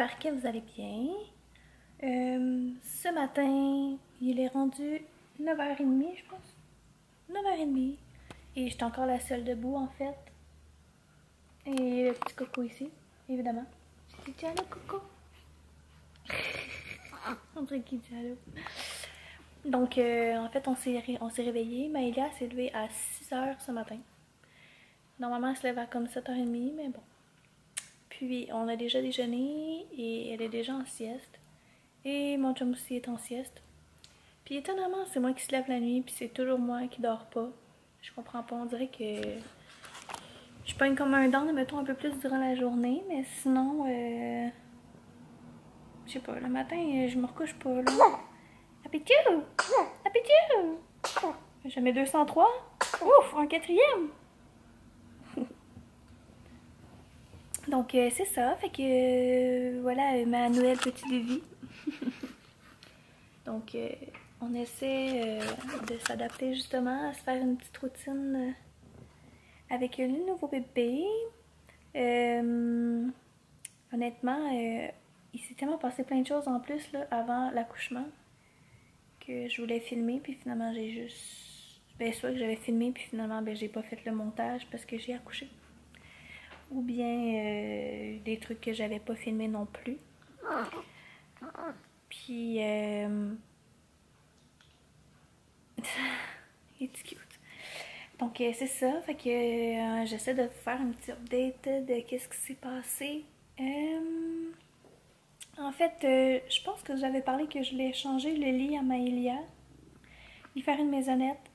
J'espère que vous allez bien. Ce matin, il est rendu 9h30, je pense. 9h30. Et j'étais encore la seule debout, en fait. Et le petit coco ici, évidemment. J'ai dit allô, coco. On dirait qu'il dit allô. Donc, en fait, on s'est réveillé. Maëlia s'est levée à 6h ce matin. Normalement, elle se lève à comme 7h30, mais bon. Puis, on a déjà déjeuné et elle est déjà en sieste. Et mon chum aussi est en sieste. Puis étonnamment, c'est moi qui se lève la nuit, puis c'est toujours moi qui dors pas. Je comprends pas, on dirait que je pogne comme un down, mettons, un peu plus durant la journée, mais sinon, je sais pas, le matin, je me recouche pas, là. Appétit! Appétit! J'en mets 203. Ouf, un quatrième! Donc, c'est ça, fait que, voilà, ma nouvelle petite vie. Donc, on essaie de s'adapter justement à se faire une petite routine avec le nouveau bébé. Honnêtement, il s'est tellement passé plein de choses en plus là, avant l'accouchement que je voulais filmer, puis finalement j'ai juste... Ben, soit que j'avais filmé, puis finalement ben, j'ai pas fait le montage parce que j'ai accouché. Ou bien des trucs que j'avais pas filmé non plus. Puis... il est cute. Donc c'est ça, fait que j'essaie de faire un petit update de qu'est-ce qui s'est passé. En fait, je pense que j'avais parlé que je voulais changer le lit à Maëlia, lui faire une maisonnette.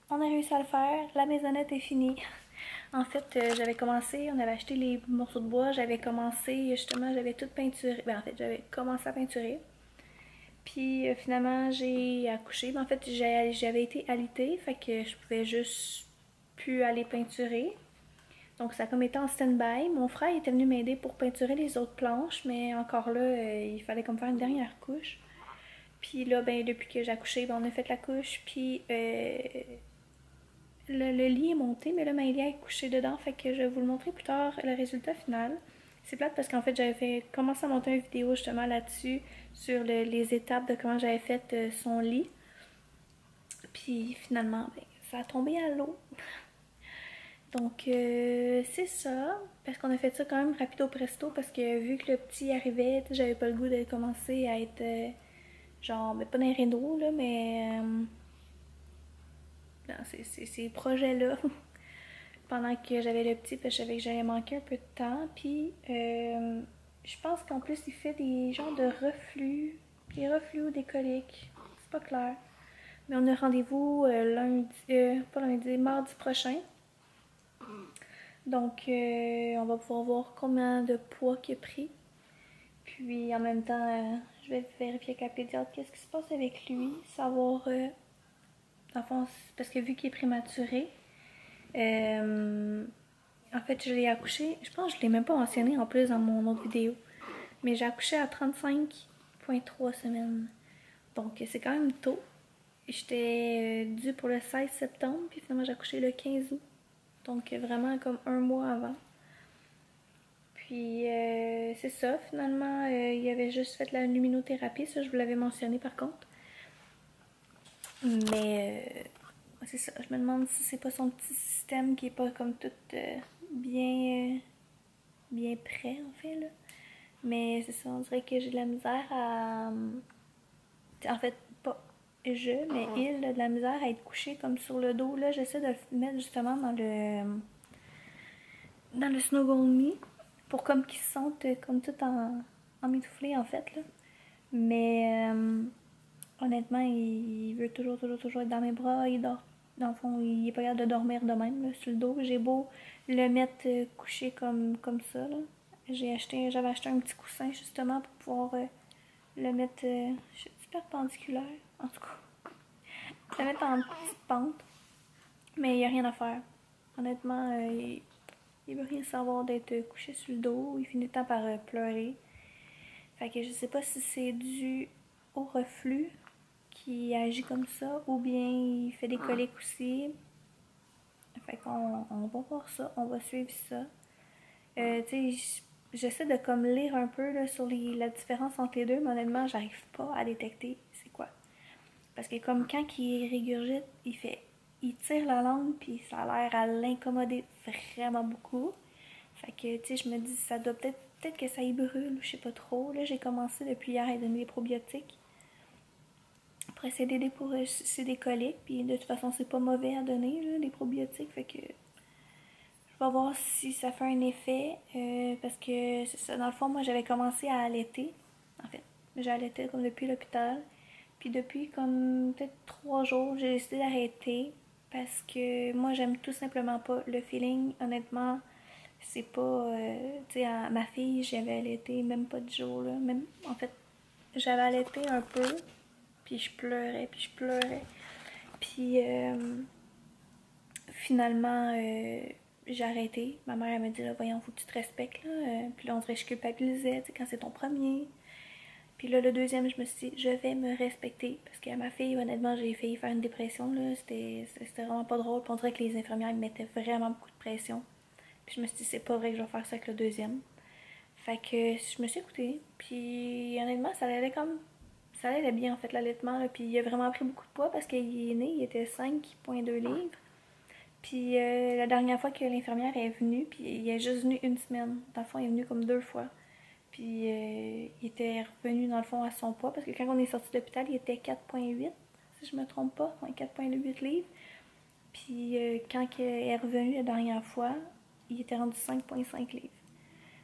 On a réussi à le faire, la maisonnette est finie. En fait, j'avais commencé, on avait acheté les morceaux de bois, j'avais commencé, justement, j'avais tout peinturé. Ben, en fait, j'avais commencé à peinturer. Puis finalement, j'ai accouché. Ben, en fait, j'avais été alitée, fait que je pouvais juste plus aller peinturer. Donc ça a comme été en stand-by. Mon frère était venu m'aider pour peinturer les autres planches, mais encore là, il fallait comme faire une dernière couche. Puis là, ben depuis que j'ai accouché, ben, on a fait la couche, puis le lit est monté, mais là, Maëlia est couchée dedans, fait que je vais vous le montrer plus tard, le résultat final. C'est plate parce qu'en fait, j'avais commencé à monter une vidéo justement là-dessus, sur les étapes de comment j'avais fait son lit. Puis finalement, ben, ça a tombé à l'eau. Donc c'est ça, parce qu'on a fait ça quand même rapido presto, parce que vu que le petit arrivait, j'avais pas le goût de commencer à être genre, mais pas dans les rideaux là, mais dans ces projets-là, pendant que j'avais le petit, parce que je savais que j'allais manquer un peu de temps, puis je pense qu'en plus il fait des genres de reflux, des reflux ou des coliques, c'est pas clair. Mais on a rendez-vous pas lundi, mardi prochain. Donc, on va pouvoir voir combien de poids qu'il a pris. Puis, en même temps, je vais vérifier avec la pédiatre qu'est-ce qui se passe avec lui. Savoir, dans le fond, parce que vu qu'il est prématuré, en fait, je l'ai accouché, je pense que je l'ai même pas mentionné en plus dans mon autre vidéo. Mais j'ai accouché à 35,3 semaines. Donc, c'est quand même tôt. J'étais due pour le 16 septembre, puis finalement j'ai accouché le 15 août. Donc vraiment comme un mois avant. Puis c'est ça, finalement, il avait juste fait la luminothérapie, ça je vous l'avais mentionné par contre. Mais c'est ça, je me demande si c'est pas son petit système qui est pas comme tout bien prêt en fait là. Mais c'est ça, on dirait que j'ai de la misère à... En fait, pas je, mais il a de la misère à être couché comme sur le dos. Là, j'essaie de le mettre justement dans le Snuggle Me pour comme qu'il se sente comme tout en mitouflé en fait là. Mais honnêtement, il veut toujours être dans mes bras. Il dort. Dans le fond, il est pas capable de dormir de même là, sur le dos. J'ai beau le mettre couché comme ça là. J'avais acheté un petit coussin justement pour pouvoir le mettre perpendiculaire, en tout cas. Le mettre en petite pente. Mais il n'y a rien à faire. Honnêtement, il veut rien savoir d'être couché sur le dos. Il finit le temps par pleurer. Fait que je sais pas si c'est dû au reflux qui agit comme ça ou bien il fait des coliques aussi. Fait qu'on va voir ça, on va suivre ça. Tu sais, j'essaie de comme lire un peu là, sur la différence entre les deux, mais honnêtement, j'arrive pas à détecter c'est quoi. Parce que comme quand il régurgite, il tire la langue, puis ça a l'air à l'incommoder vraiment beaucoup. Fait que, tu sais, je me dis, ça doit peut-être que ça y brûle, je sais pas trop. Là, j'ai commencé depuis hier à donner des probiotiques pour essayer d'aider pour c'est des coliques, puis de toute façon, c'est pas mauvais à donner, là, des probiotiques, fait que je vais voir si ça fait un effet, parce que c'est ça, dans le fond, moi, j'avais commencé à allaiter, en fait. J'ai allaité comme depuis l'hôpital, puis depuis comme peut-être 3 jours, j'ai décidé d'arrêter, parce que moi, j'aime tout simplement pas le feeling, honnêtement. C'est pas. Tu sais, ma fille, j'avais allaité même pas 10 jours, là. Même, en fait, j'avais allaité un peu, puis je pleurais, puis je pleurais. Puis finalement, j'ai arrêté. Ma mère, elle m'a dit, là, voyons, faut que tu te respectes, là. Puis là, on dirait que je culpabilisais, tu sais, quand c'est ton premier. Puis là, le deuxième, je me suis dit, je vais me respecter. Parce qu'à ma fille, honnêtement, j'ai failli faire une dépression, là. C'était vraiment pas drôle. Puis on dirait que les infirmières me mettaient vraiment beaucoup de pression. Puis je me suis dit, c'est pas vrai que je vais faire ça avec le deuxième. Fait que je me suis écoutée. Puis honnêtement, ça allait comme. Ça allait bien en fait, l'allaitement. Là. Puis il a vraiment pris beaucoup de poids parce qu'il est né, il était 5,2 livres. Puis la dernière fois que l'infirmière est venue, puis il est juste venu une semaine. Dans le fond, il est venu comme 2 fois. Puis il était revenu dans le fond à son poids parce que quand on est sorti de l'hôpital, il était 4,8, si je me trompe pas, 4,8 livres. Puis quand il est revenu la dernière fois, il était rendu 5,5 livres.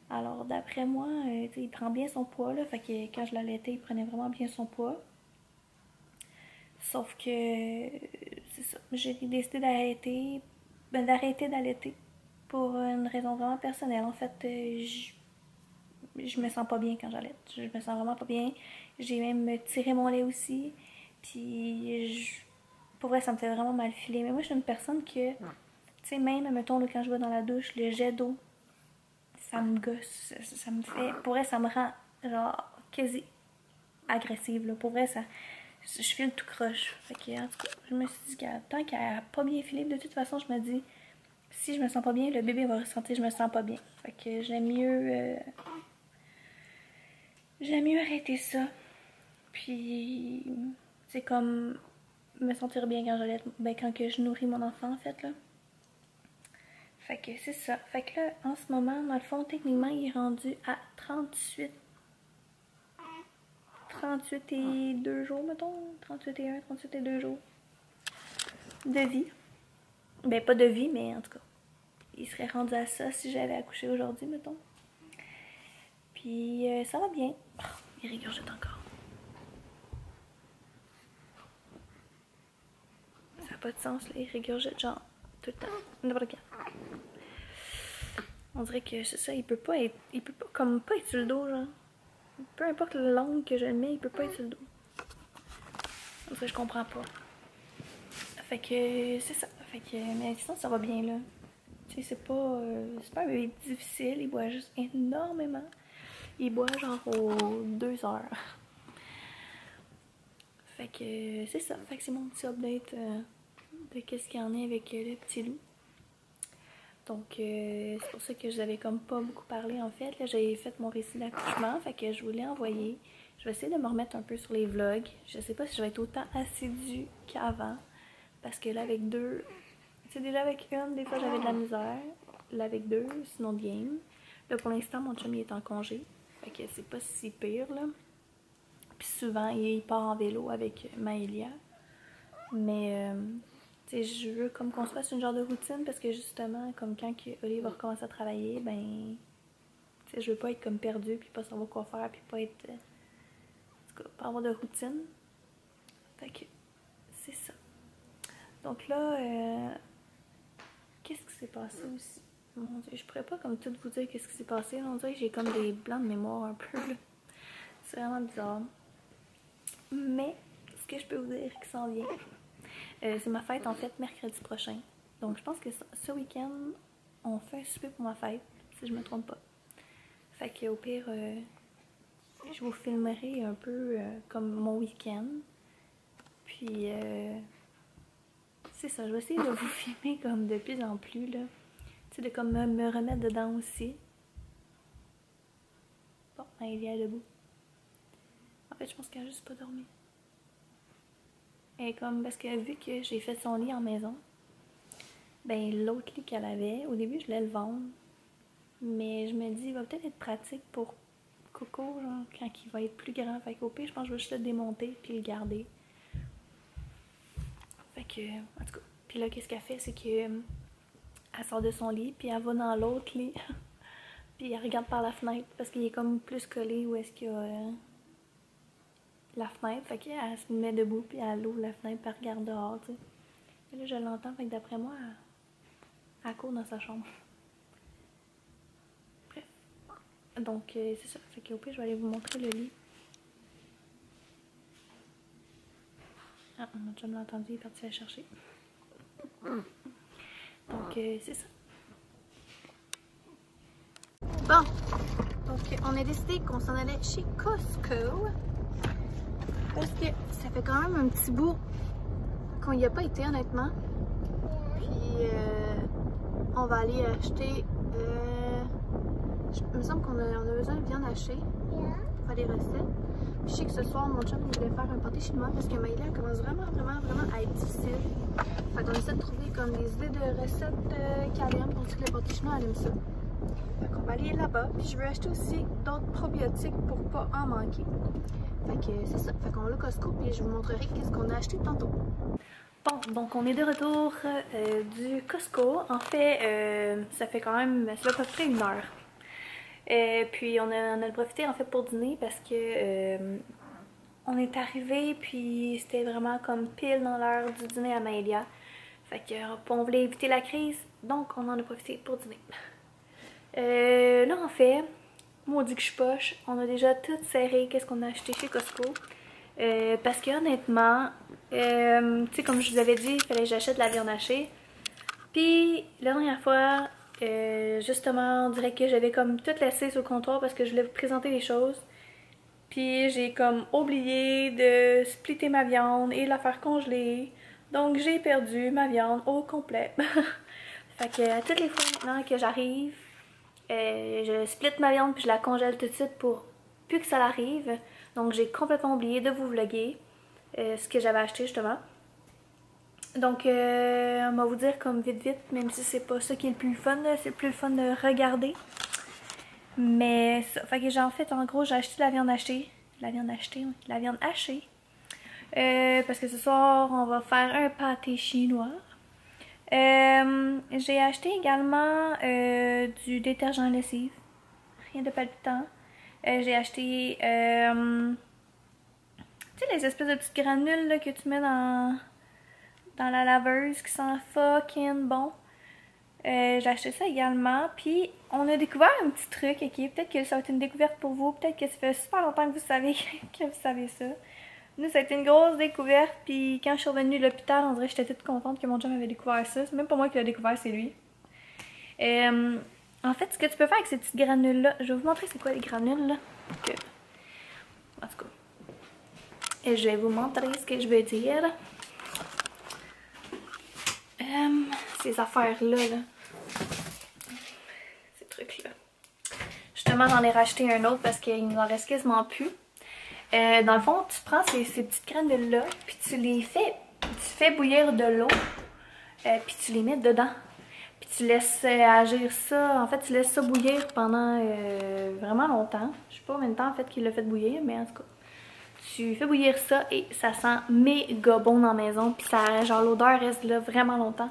Alors d'après moi, il prend bien son poids, là, fait que quand je l'allaitais, il prenait vraiment bien son poids. Sauf que c'est ça, j'ai décidé d'arrêter d'allaiter pour une raison vraiment personnelle. En fait, je me sens pas bien quand j'allaite. Je me sens vraiment pas bien. J'ai même tiré mon lait aussi. Puis pour vrai, ça me fait vraiment mal filer. Mais moi, je suis une personne que, tu sais, même, mettons, là, quand je vais dans la douche, le jet d'eau, ça me gosse. Ça me fait. Pour vrai, ça me rend, genre, quasi agressive, là. Pour vrai, ça. Je file tout croche. Fait que, en tout cas, je me suis dit que tant qu'elle a pas bien filé, de toute façon, je me dis, si je me sens pas bien, le bébé va ressentir que je me sens pas bien. Fait que j'aime mieux arrêter ça. Puis, c'est comme me sentir bien quand quand que je nourris mon enfant, en fait, là. Fait que c'est ça. Fait que là, en ce moment, dans le fond, techniquement, il est rendu à 38 et 2 jours, mettons. 38 et 1, 38 et 2 jours de vie. Ben, pas de vie, mais en tout cas, il serait rendu à ça si j'avais accouché aujourd'hui, mettons. Puis, ça va bien. Oh, il régurgite encore. Ça n'a pas de sens, là. Il régurgite, genre, tout le temps. N'importe quand. On dirait que c'est ça, il peut pas comme pas être sur le dos, genre. Peu importe l'angle que je le mets, il peut pas être sur le dos. On dirait que je comprends pas. Fait que c'est ça. Fait que, mais sinon, ça va bien, là. Tu sais, c'est pas un bébé difficile, il boit juste énormément. Il boit genre aux 2 heures. Fait que c'est ça. Fait que c'est mon petit update de qu'est-ce qu'il y en a avec le petit loup. Donc, c'est pour ça que je n'avais comme pas beaucoup parlé en fait. Là, j'ai fait mon récit d'accouchement, fait que je voulais envoyer. Je vais essayer de me remettre un peu sur les vlogs. Je sais pas si je vais être autant assidue qu'avant. Parce que là, avec deux, tu sais, déjà avec une, des fois j'avais de la misère. Là, avec deux, sinon de game. Là, pour l'instant, mon chum il est en congé. Fait que c'est pas si pire, là. Puis souvent, il part en vélo avec Maëlia. Mais, tu sais, je veux comme qu'on se fasse une genre de routine parce que justement, comme quand Olive va recommencer à travailler, ben, tu sais, je veux pas être comme perdue puis pas savoir quoi faire puis pas être, en tout cas, pas avoir de routine. Fait que, c'est ça. Donc là, qu'est-ce qui s'est passé aussi? Mon Dieu, je pourrais pas comme tout vous dire qu'est-ce qui s'est passé. On dirait que j'ai comme des blancs de mémoire un peu, là. C'est vraiment bizarre. Mais, ce que je peux vous dire qui s'en vient, c'est ma fête en fait mercredi prochain. Donc je pense que ce week-end, on fait un souper pour ma fête, si je me trompe pas. Fait que au pire, je vous filmerai un peu comme mon week-end. Puis c'est ça, je vais essayer de vous filmer comme de plus en plus là. Tu sais, de comme me remettre dedans aussi. Bon, elle est debout. En fait, je pense qu'elle a juste pas dormi. Et comme, parce que vu que j'ai fait son lit en maison, ben l'autre lit qu'elle avait, au début je voulais le vendre. Mais je me dis, il va peut-être être pratique pour Coco, genre, quand il va être plus grand. Fait qu'au pire, je pense que je vais juste le démonter puis le garder. Fait que, en tout cas. Puis là, qu'est-ce qu'elle fait, c'est que elle sort de son lit, puis elle va dans l'autre lit. Puis elle regarde par la fenêtre, parce qu'il est comme plus collé où est-ce qu'il y a la fenêtre. Fait qu'elle se met debout, puis elle ouvre la fenêtre, puis elle regarde dehors, tu sais. Et là, je l'entends, fait que d'après moi, elle court dans sa chambre. Bref. Donc, c'est ça. Fait qu'au pire, je vais aller vous montrer le lit. Ah, mon chum l'a entendu, il est parti la chercher. Donc, c'est ça. Bon, donc on a décidé qu'on s'en allait chez Costco. Parce que ça fait quand même un petit bout qu'on n'y a pas été, honnêtement. Puis, on va aller acheter... il me semble qu'on a besoin de viande hachée pour faire des recettes. Puis, je sais que ce soir, mon chum voulait faire un pâté chinois parce que Maïla commence vraiment à être difficile. Fait qu'on essaie de trouver comme des idées de recettes qu'elle aime. On sait que le pâté chinois, elle aime ça. Fait qu'on va aller là-bas. Puis, je veux acheter aussi d'autres probiotiques pour pas en manquer. Fait que c'est ça. Fait qu'on va au Costco puis je vous montrerai qu'est-ce qu'on a acheté tantôt. Bon, donc on est de retour du Costco. En fait, ça fait quand même, ça fait à peu près 1 heure. Puis on a profité en fait pour dîner parce que on est arrivé puis c'était vraiment comme pile dans l'heure du dîner à Maëlia. Fait que on voulait éviter la crise, donc on en a profité pour dîner. Là en fait, maudit que je suis poche, on a déjà tout serré qu'est-ce qu'on a acheté chez Costco. Parce que honnêtement, tu sais, comme je vous avais dit, il fallait que j'achète de la viande hachée. Puis la dernière fois, justement, on dirait que j'avais comme tout laissé sur le comptoir parce que je voulais vous présenter les choses. Puis j'ai comme oublié de splitter ma viande et la faire congeler. Donc j'ai perdu ma viande au complet. Fait que à toutes les fois maintenant que j'arrive, je split ma viande puis je la congèle tout de suite pour plus que ça l'arrive. Donc j'ai complètement oublié de vous vlogger ce que j'avais acheté justement. Donc on va vous dire comme vite, même si c'est pas ça qui est le plus fun, c'est le plus fun de regarder. Mais ça, fait que j'ai en fait, en gros, j'ai acheté de la viande hachée. La viande hachée. Parce que ce soir, on va faire un pâté chinois. J'ai acheté également du détergent lessive. Rien de palpitant. J'ai acheté, tu sais, les espèces de petites granules là, que tu mets dans la laveuse qui sent fucking bon. J'ai acheté ça également. Puis, on a découvert un petit truc, ok? Peut-être que ça va être une découverte pour vous. Peut-être que ça fait super longtemps que vous savez que vous savez ça. Nous, ça a été une grosse découverte. Puis, quand je suis revenue de l'hôpital, on dirait que j'étais toute contente que mon chum avait découvert ça. C'est même pas moi qui l'ai découvert, c'est lui. En fait, ce que tu peux faire avec ces petites granules-là, je vais vous montrer c'est quoi les granules, là. Donc, en tout cas. Et je vais vous montrer ce que je veux dire. Ces affaires-là, là. Ces trucs-là. Justement, j'en ai racheté un autre parce qu'il nous en reste quasiment plus. Dans le fond, tu prends ces petites granules-là, puis tu fais bouillir de l'eau, puis tu les mets dedans. Puis tu laisses agir ça, en fait, tu laisses ça bouillir pendant vraiment longtemps. Je sais pas combien de temps en fait qu'il l'a fait bouillir, mais en tout cas. Tu fais bouillir ça et ça sent méga bon dans la maison. Puis ça, genre l'odeur reste là vraiment longtemps.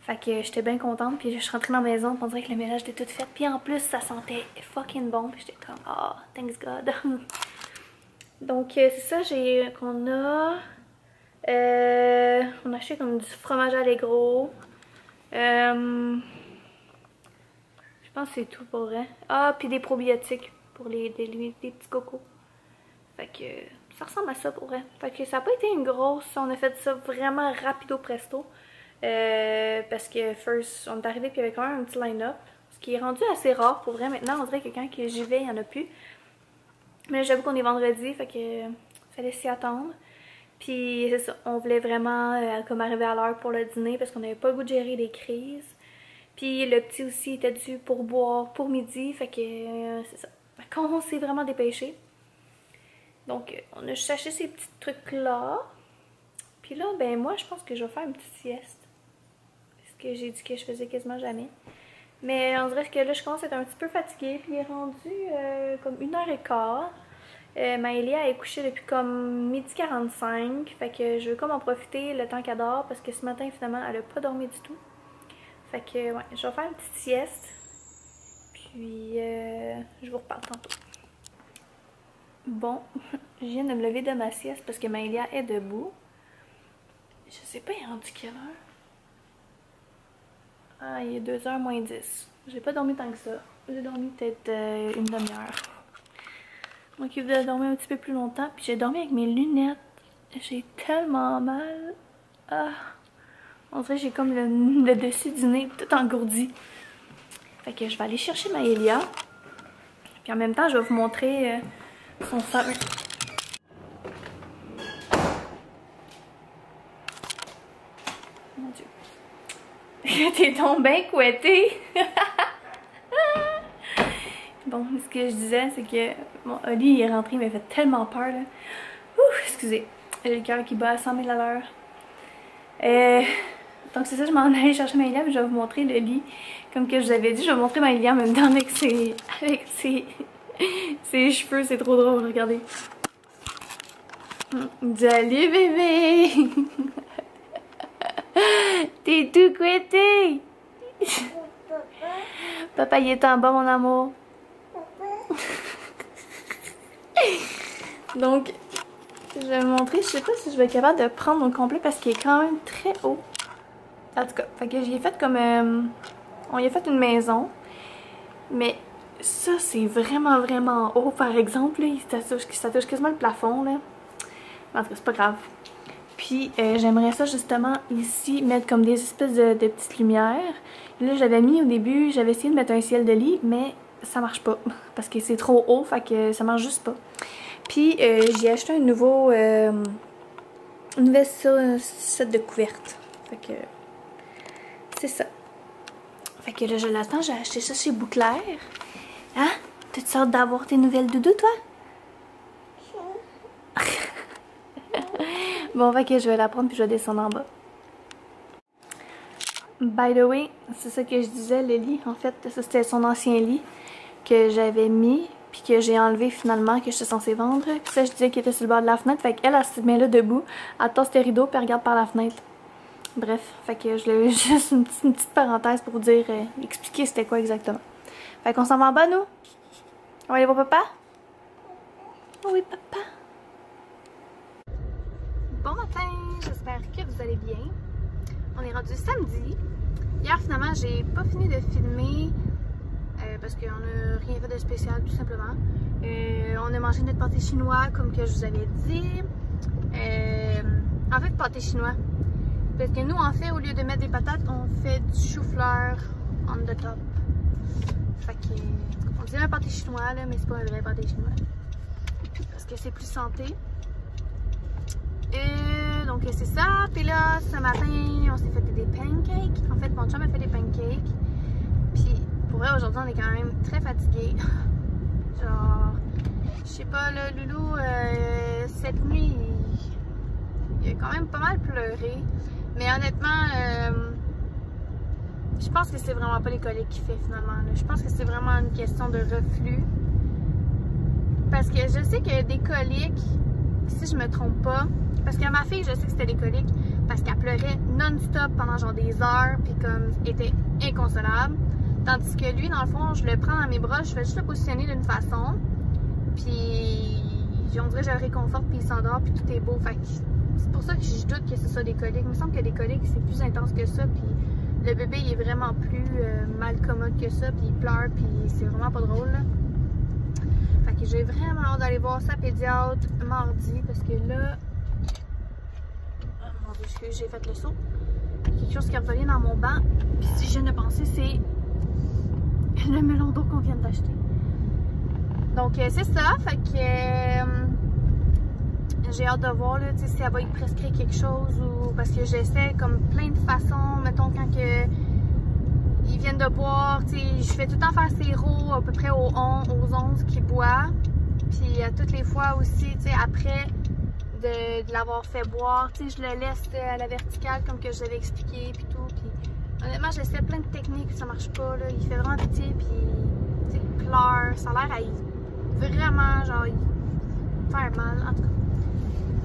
Fait que j'étais bien contente. Puis je suis rentrée dans la maison, on dirait que le ménage était tout fait. Puis en plus, ça sentait fucking bon. Puis j'étais comme, oh, thanks God. Donc c'est ça qu'on a. On a acheté comme du fromage allégro. Je pense que c'est tout pour vrai. Ah, puis des probiotiques pour des petits cocos. Fait que ça ressemble à ça pour vrai. Fait que ça n'a pas été une grosse. On a fait ça vraiment rapido presto. Parce que first, on est arrivé puis il y avait quand même un petit line-up. Ce qui est rendu assez rare pour vrai. Maintenant, on dirait que quand j'y vais, il n'y en a plus. Mais j'avoue qu'on est vendredi, fait que fallait s'y attendre. Puis c'est ça, on voulait vraiment comme arriver à l'heure pour le dîner parce qu'on n'avait pas le goût de gérer les crises. Puis le petit aussi était dû pour boire pour midi, fait que c'est ça. Fait quand on s'est vraiment dépêché. Donc, on a juste acheté ces petits trucs-là. Puis là, ben moi, je pense que je vais faire une petite sieste. Parce que j'ai dit que je faisais quasiment jamais. Mais on dirait que là, je commence à être un petit peu fatiguée. Puis il est rendu comme 1h15. Maëlia est couchée depuis comme 12h45. Fait que je veux comme en profiter le temps qu'elle dort. Parce que ce matin, finalement, elle a pas dormi du tout. Fait que, ouais, je vais faire une petite sieste. Puis, je vous reparle tantôt. Bon, je viens de me lever de ma sieste parce que Maëlia est debout. Je sais pas, il est rendu quelle heure? Ah, il est 2h moins 10. J'ai pas dormi tant que ça. J'ai dormi peut-être une demi-heure. Moi qui voulais dormir un petit peu plus longtemps. Puis j'ai dormi avec mes lunettes. J'ai tellement mal. Ah, on dirait que j'ai comme le dessus du nez tout engourdi. Fait que je vais aller chercher Maëlia. Puis en même temps, je vais vous montrer son fameux... Mon Dieu. T'es donc bien couettée. Bon, ce que je disais, c'est que mon Oli il est rentré, il m'a fait tellement peur là. Ouh, excusez. J'ai le cœur qui bat à 100 000 à l'heure. Donc c'est ça, je m'en allais chercher Maëlia, mais je vais vous montrer le lit. Comme que je vous avais dit, je vais vous montrer Maëlia en même temps avec ses cheveux, c'est trop drôle, regardez. Salut bébé. T'es tout couetté. Papa, il est en bas, mon amour. Donc, je vais vous montrer, je sais pas si je vais être capable de prendre au complet parce qu'il est quand même très haut. En tout cas, fait que j'y ai fait comme... on y a fait une maison. Mais ça, c'est vraiment, vraiment haut, par exemple. Là, ça touche quasiment le plafond, là. Mais en tout cas, c'est pas grave. Puis, j'aimerais ça, justement, ici, mettre comme des espèces de petites lumières. Et là, j'avais mis au début, j'avais essayé de mettre un ciel de lit, mais ça marche pas. Parce que c'est trop haut, fait que ça marche juste pas. Puis, j'ai acheté un nouveau... une nouvelle set de couvertes. Fait que... c'est ça. Fait que là, je l'attends. J'ai acheté ça chez Bouclair. Hein? T'as-tu hâte d'avoir tes nouvelles doudous, toi? Bon, fait que je vais la prendre puis je vais descendre en bas. By the way, c'est ça que je disais, le lit. En fait, ça c'était son ancien lit que j'avais mis puis que j'ai enlevé finalement, que j'étais censée vendre. Puis ça, je disais qu'il était sur le bord de la fenêtre. Fait qu'elle, elle se met là debout. Elle tasse ses rideaux puis elle regarde par la fenêtre. Bref, fait que je l'ai juste une petite parenthèse pour vous dire, expliquer c'était quoi exactement. Fait qu'on s'en va en bas, nous? On va aller voir papa? Oui, papa. Bon matin, j'espère que vous allez bien. On est rendu samedi. Hier, finalement, j'ai pas fini de filmer parce qu'on n'a rien fait de spécial, tout simplement. On a mangé notre pâté chinois, comme que je vous avais dit. En fait, pâté chinois. Parce que nous, en fait, au lieu de mettre des patates, on fait du chou-fleur on the top. Fait que, on dirait un pâté chinois, là, mais c'est pas un vrai pâté chinois. Parce que c'est plus santé. Donc, c'est ça. Puis là, ce matin, on s'est fait des pancakes. En fait, mon chum a fait des pancakes. Puis, pour vrai, aujourd'hui, on est quand même très fatigués. Genre, je sais pas, là, Loulou, cette nuit, il a quand même pas mal pleuré. Mais honnêtement, je pense que c'est vraiment pas les coliques qu'il fait finalement. Là. Je pense que c'est vraiment une question de reflux. Parce que je sais que des coliques, si je me trompe pas, parce que ma fille, je sais que c'était des coliques parce qu'elle pleurait non-stop pendant genre des heures, puis comme était inconsolable. Tandis que lui, dans le fond, je le prends dans mes bras, je fais juste le positionner d'une façon, puis on dirait que je le réconforte, puis il s'endort, puis tout est beau. Fait que c'est pour ça que je doute que ce soit des coliques. Il me semble que des coliques, c'est plus intense que ça, puis le bébé, il est vraiment plus mal commode que ça, puis il pleure, puis c'est vraiment pas drôle, là. Fait que j'ai vraiment hâte d'aller voir sa pédiatre mardi, parce que là... Oh mon Dieu, excuse, j'ai fait le saut. Quelque chose qui a volé dans mon banc, puis si je viens de penser, c'est le melon d'eau qu'on vient d'acheter. Donc c'est ça, fait que... j'ai hâte de voir là, si elle va y prescrire quelque chose ou parce que j'essaie comme plein de façons, mettons quand que ils viennent de boire, je fais tout le temps faire sirop, peu près aux 11 qui boit. Puis toutes les fois aussi, tu sais, après de l'avoir fait boire, tu sais, je le laisse à la verticale comme que je l'avais expliqué, puis tout. Puis honnêtement, j'essaie plein de techniques, ça marche pas, là. Il fait vraiment pitié, puis tu sais, il pleure. Ça a l'air à vraiment, genre, faire mal, en tout cas.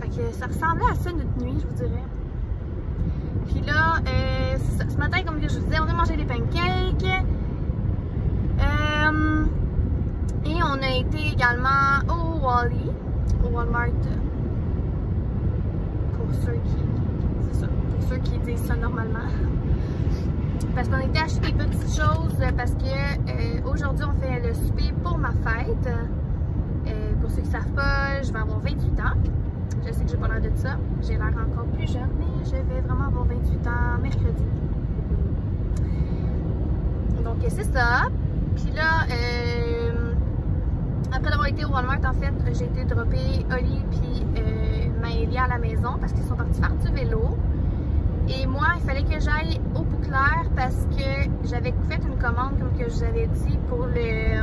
Fait que ça ressemblait à ça notre nuit, je vous dirais. Puis là, ce matin, comme je vous disais, on a mangé des pancakes. Et on a été également au Walmart, pour ceux qui disent ça normalement. Parce qu'on était acheter des petites choses parce que aujourd'hui on fait le souper pour ma fête. Pour ceux qui ne savent pas, je vais avoir 28 ans. Je sais que j'ai pas l'air de ça. J'ai l'air encore plus jeune, mais je vais vraiment avoir 28 ans mercredi. Donc c'est ça. Puis là, après d'avoir été au Walmart, en fait, j'ai été dropper Oli puis Maëlia à la maison parce qu'ils sont partis faire du vélo. Et moi, il fallait que j'aille au Bouclair parce que j'avais fait une commande, comme que je vous avais dit, pour le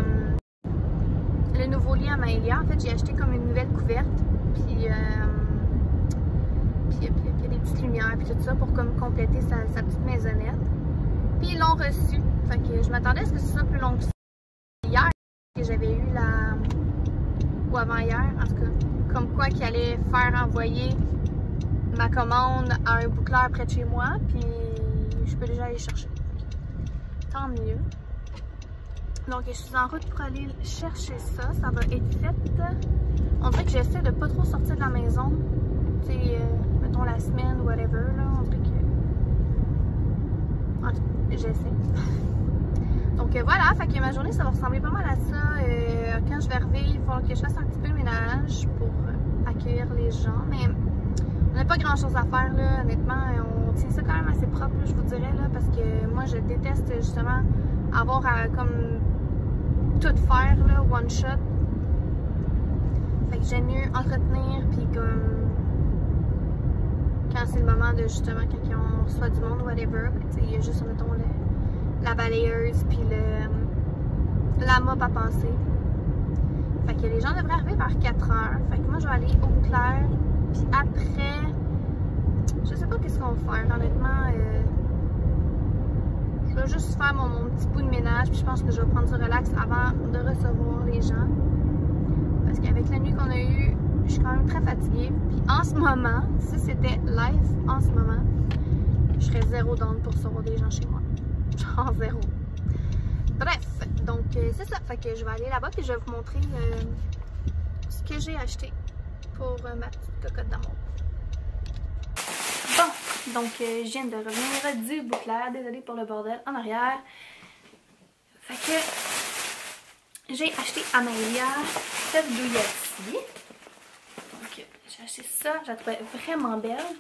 nouveau lit à Maëlia. En fait, j'ai acheté comme une nouvelle couverte. Puis il y a des petites lumières puis tout ça pour comme compléter sa petite maisonnette. Puis ils l'ont reçu. Fait que je m'attendais à ce que ce soit plus long que ça. Hier, que j'avais eu ou avant-hier, en tout cas, comme quoi qu'il allait faire envoyer ma commande à un boucleur près de chez moi, puis je peux déjà aller chercher. Tant mieux. Donc je suis en route pour aller chercher ça, ça va être fait. On dirait que j'essaie de pas trop sortir de la maison, tu sais, mettons la semaine ou whatever, là, on dirait que... En tout cas, j'essaie. Donc voilà, fait que ma journée ça va ressembler pas mal à ça. Quand je vais arriver, il va falloir que je fasse un petit peu le ménage pour accueillir les gens, mais on n'a pas grand chose à faire là, honnêtement. On tient ça quand même assez propre, là, je vous dirais, là, parce que moi je déteste justement avoir à comme tout faire là, one shot. Fait que j'aime mieux entretenir, puis comme quand c'est le moment de justement quand on reçoit du monde, whatever, ben, il y a juste mettons la balayeuse puis la mop à passer. Fait que les gens devraient arriver vers 4 heures. Fait que moi je vais aller au Bouclair. Puis après, je sais pas qu'est-ce qu'on va faire honnêtement. Je vais juste faire mon petit bout de ménage. Puis je pense que je vais prendre du relax avant de recevoir les gens. Parce qu'avec la nuit qu'on a eue, je suis quand même très fatiguée. Puis en ce moment, si c'était live en ce moment, je serais zéro down pour recevoir des gens chez moi. Genre zéro. Bref, donc c'est ça. Fait que je vais aller là-bas et je vais vous montrer ce que j'ai acheté pour ma petite cocotte d'amour. Bon, donc je viens de revenir du Bouclair. Désolée pour le bordel en arrière. Fait que j'ai acheté à Maëlia cette douillette-ci. Donc j'ai acheté ça, je la trouvais vraiment belle.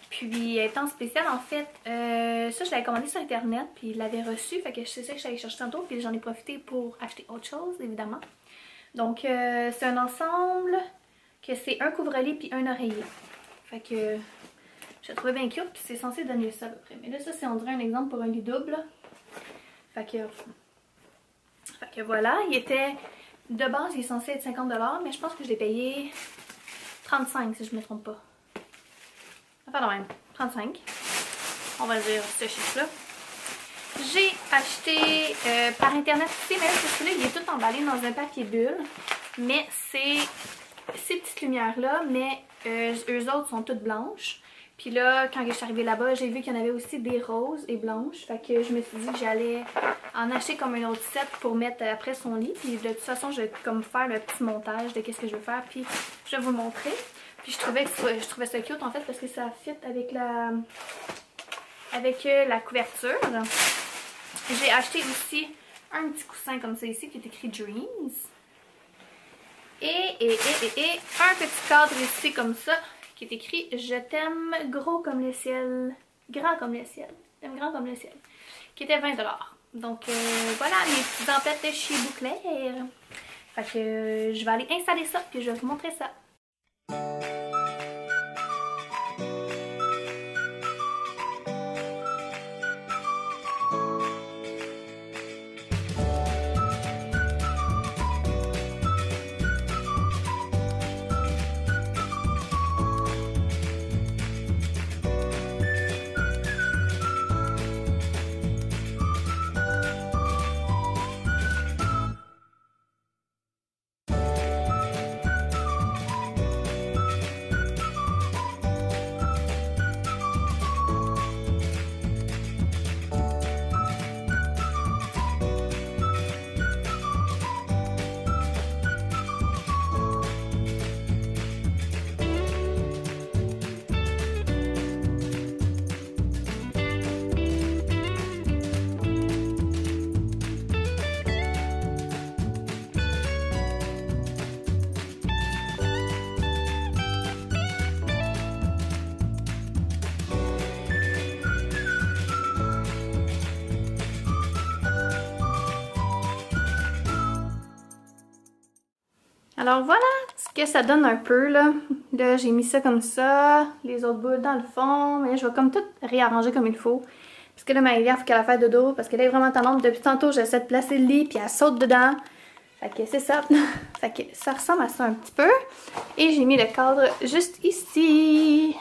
Puis elle est en spécial en fait, ça je l'avais commandé sur internet puis il l'avait reçu, fait que c'est ça que j'allais chercher tantôt puis j'en ai profité pour acheter autre chose évidemment. Donc c'est un ensemble que c'est un couvre-lit puis un oreiller. Fait que je la trouvais bien cute puis c'est censé donner ça à peu près. Mais là ça c'est on dirait un exemple pour un lit double. Fait que voilà, il était de base il est censé être 50 $, mais je pense que je l'ai payé 35 si je ne me trompe pas. Enfin non même, 35. On va dire ce chiffre-là. J'ai acheté par internet aussi, mais là celui-là il est tout emballé dans un papier bulle. Mais c'est ces petites lumières-là, mais eux autres sont toutes blanches. Puis là, quand je suis arrivée là-bas, j'ai vu qu'il y en avait aussi des roses et blanches. Fait que je me suis dit que j'allais en acheter comme un autre set pour mettre après son lit. Puis de toute façon, je vais comme faire le petit montage de qu'est-ce que je veux faire. Puis je vais vous le montrer. Puis je trouvais ça cute en fait parce que ça fit avec la couverture. J'ai acheté aussi un petit coussin comme ça ici qui est écrit Dreams. Et un petit cadre ici comme ça qui est écrit Je t'aime gros comme le ciel, grand comme le ciel, t'aime grand comme le ciel, qui était 20 $. Donc voilà mes petites emplettes de chez Bouclair. Fait que je vais aller installer ça puis je vais vous montrer ça. Alors voilà ce que ça donne un peu là. Là j'ai mis ça comme ça, les autres boules dans le fond, mais là, je vais comme tout réarranger comme il faut. Parce que là Maëlia, il faut qu'elle fasse dodo, parce qu'elle est vraiment tendance. Depuis tantôt j'essaie de placer le lit, puis elle saute dedans. Fait que c'est ça. Fait que ça ressemble à ça un petit peu. Et j'ai mis le cadre juste ici.